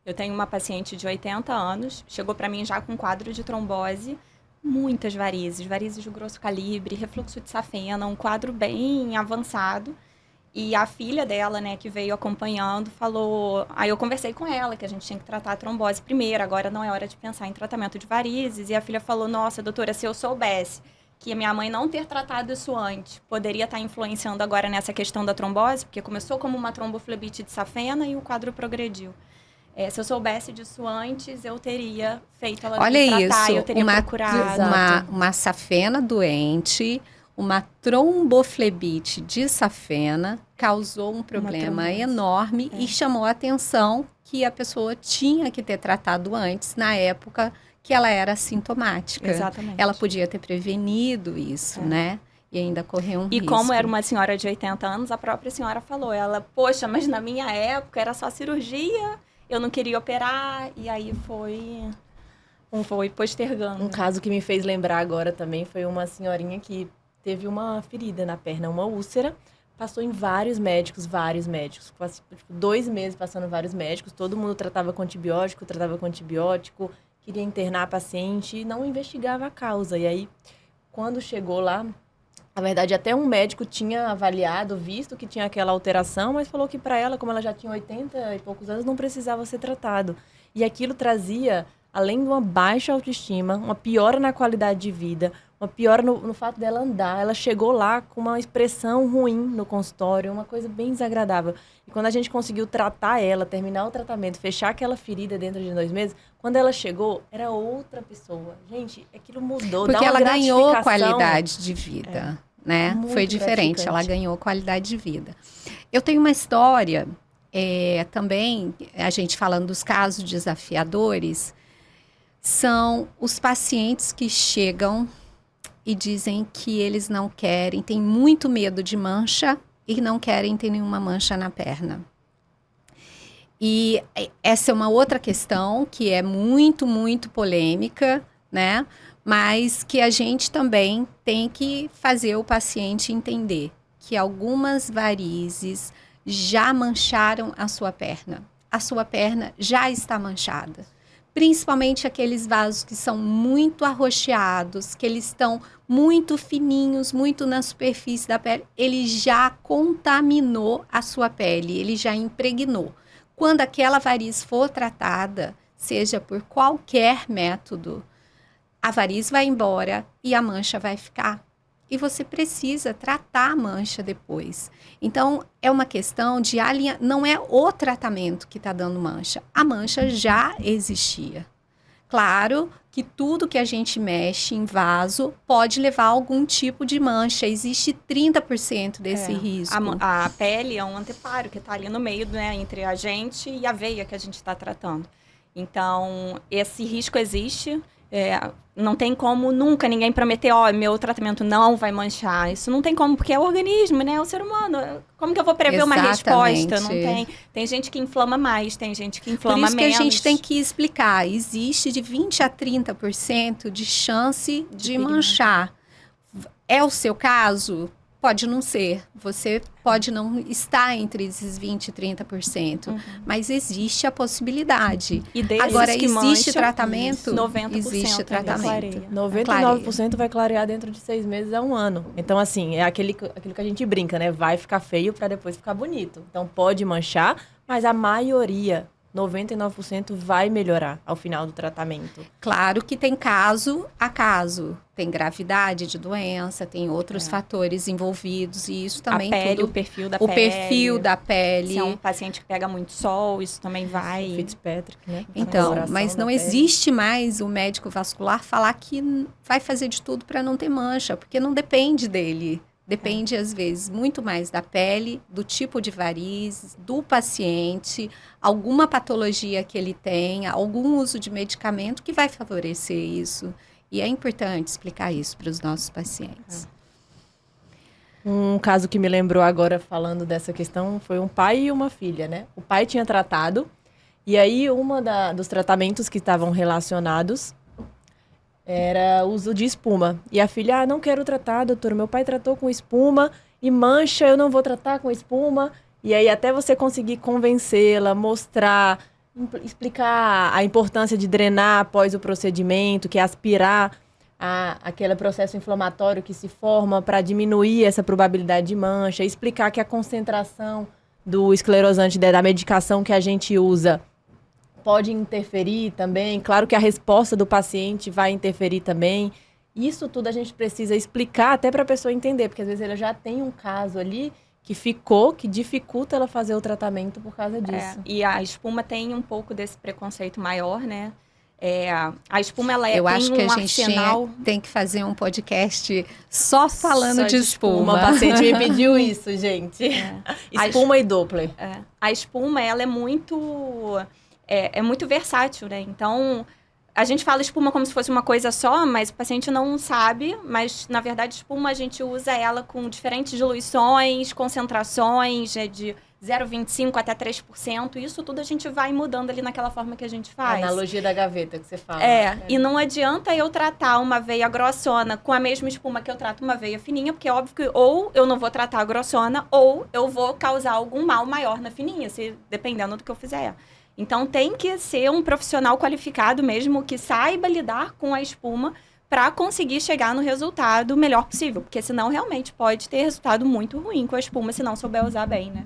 Eu tenho uma paciente de 80 anos, chegou para mim já com quadro de trombose, muitas varizes de grosso calibre, refluxo de safena, um quadro bem avançado. E a filha dela, né, que veio acompanhando, falou... Aí eu conversei com ela, que a gente tinha que tratar a trombose primeiro, agora não é hora de pensar em tratamento de varizes. E a filha falou, nossa, doutora, se eu soubesse que a minha mãe não ter tratado isso antes poderia estar influenciando agora nessa questão da trombose, porque começou como uma tromboflebite de safena e o quadro progrediu. Se eu soubesse disso antes, eu teria feito ela Olha vir tratar, isso, eu teria procurado. uma safena doente, uma tromboflebite de safena, causou um problema trombose. enorme e chamou a atenção que a pessoa tinha que ter tratado antes, na época que ela era assintomática. Exatamente. Ela podia ter prevenido isso, né? E ainda correu um E risco. como era uma senhora de 80 anos, a própria senhora falou, poxa, mas na minha época era só cirurgia, eu não queria operar, e aí foi postergando. Um caso que me fez lembrar agora também foi uma senhorinha que teve uma ferida na perna, uma úlcera, passou em vários médicos, passou, tipo, 2 meses passando em vários médicos, todo mundo tratava com antibiótico, queria internar a paciente e não investigava a causa. E aí, quando chegou lá, na verdade, até um médico tinha avaliado, visto que tinha aquela alteração, mas falou que para ela, como ela já tinha 80 e poucos anos, não precisava ser tratado. E aquilo trazia, além de uma baixa autoestima, uma piora na qualidade de vida, uma piora no fato dela andar. Ela chegou lá com uma expressão ruim no consultório, uma coisa bem desagradável. E quando a gente conseguiu tratar ela, terminar o tratamento, fechar aquela ferida dentro de 2 meses, quando ela chegou, era outra pessoa. Gente, aquilo mudou. Porque dá uma ela ganhou gratificação. qualidade de vida, né? Muito Foi diferente, ela gratificante. ganhou qualidade de vida. Eu tenho uma história, também, a gente falando dos casos desafiadores, são os pacientes que chegam e dizem que eles não querem, têm muito medo de mancha e não querem ter nenhuma mancha na perna. E essa é uma outra questão que é muito, muito polêmica, né? Mas que a gente também tem que fazer o paciente entender que algumas varizes já mancharam a sua perna. A sua perna já está manchada. Principalmente aqueles vasos que são muito arroxeados, que eles estão muito fininhos, muito na superfície da pele. Ele já contaminou a sua pele, ele já impregnou. Quando aquela variz for tratada, seja por qualquer método, a variz vai embora e a mancha vai ficar. E você precisa tratar a mancha depois. Então, é uma questão de alinhar. Não é o tratamento que está dando mancha. A mancha já existia. Claro que tudo que a gente mexe em vaso pode levar a algum tipo de mancha. Existe 30% desse risco. A pele é um anteparo que está ali no meio, né, entre a gente e a veia que a gente está tratando. Então, esse risco existe. Não tem como nunca ninguém prometer, meu tratamento não vai manchar. Isso não tem como, porque é o organismo, né? É o ser humano. Como que eu vou prever uma resposta? Não tem. Tem gente que inflama mais, tem gente que inflama menos. Por isso que a gente tem que explicar. Existe de 20% a 30% de chance de manchar. É o seu caso? Pode não ser. Você pode não estar entre esses 20% e 30%. Mas existe a possibilidade. E agora, que existe mancham, tratamento? 90% existe tratamento. 99% vai clarear dentro de 6 meses a 1 ano. Então, assim, é aquilo que a gente brinca, né? Vai ficar feio para depois ficar bonito. Então, pode manchar, mas a maioria, 99%, vai melhorar ao final do tratamento. Claro que tem caso a caso. Tem gravidade de doença, tem outros fatores envolvidos. E isso também a pele, tudo, o perfil da o pele. perfil da pele. Se é um paciente que pega muito sol, isso também vai. Fitzpatrick, né? Então, mas não existe mais o médico vascular falar que vai fazer de tudo para não ter mancha, porque não depende dele. Depende, às vezes, muito mais da pele, do tipo de variz, do paciente, alguma patologia que ele tem, algum uso de medicamento que vai favorecer isso. E é importante explicar isso para os nossos pacientes. Um caso que me lembrou agora, falando dessa questão, foi um pai e uma filha, né? O pai tinha tratado, e aí dos tratamentos que estavam relacionados era o uso de espuma. E a filha, não quero tratar, doutor, meu pai tratou com espuma e mancha, eu não vou tratar com espuma. E aí até você conseguir convencê-la, mostrar, explicar a importância de drenar após o procedimento, que é aspirar aquele processo inflamatório que se forma para diminuir essa probabilidade de mancha, explicar que a concentração do esclerosante, da medicação que a gente usa, pode interferir também. Claro que a resposta do paciente vai interferir também. Isso tudo a gente precisa explicar até para a pessoa entender, porque às vezes ela já tem um caso ali que dificulta ela fazer o tratamento por causa disso. E a espuma tem um pouco desse preconceito maior, né? A espuma, ela Eu acho que tem a gente tem que fazer um podcast só falando Só de espuma. Uma paciente me pediu isso, gente. Espuma e Doppler. A espuma, ela é muito versátil, né? Então, a gente fala espuma como se fosse uma coisa só, mas o paciente não sabe. Mas, na verdade, espuma, a gente usa ela com diferentes diluições, concentrações, de 0,25% até 3%. Isso tudo a gente vai mudando ali naquela forma que a gente faz. A analogia da gaveta que você fala. E não adianta eu tratar uma veia grossona com a mesma espuma que eu trato uma veia fininha, porque é óbvio que ou eu não vou tratar a grossona, ou eu vou causar algum mal maior na fininha, dependendo do que eu fizer. Então, tem que ser um profissional qualificado mesmo, que saiba lidar com a espuma para conseguir chegar no resultado melhor possível. Porque senão, realmente, pode ter resultado muito ruim com a espuma, se não souber usar bem, né?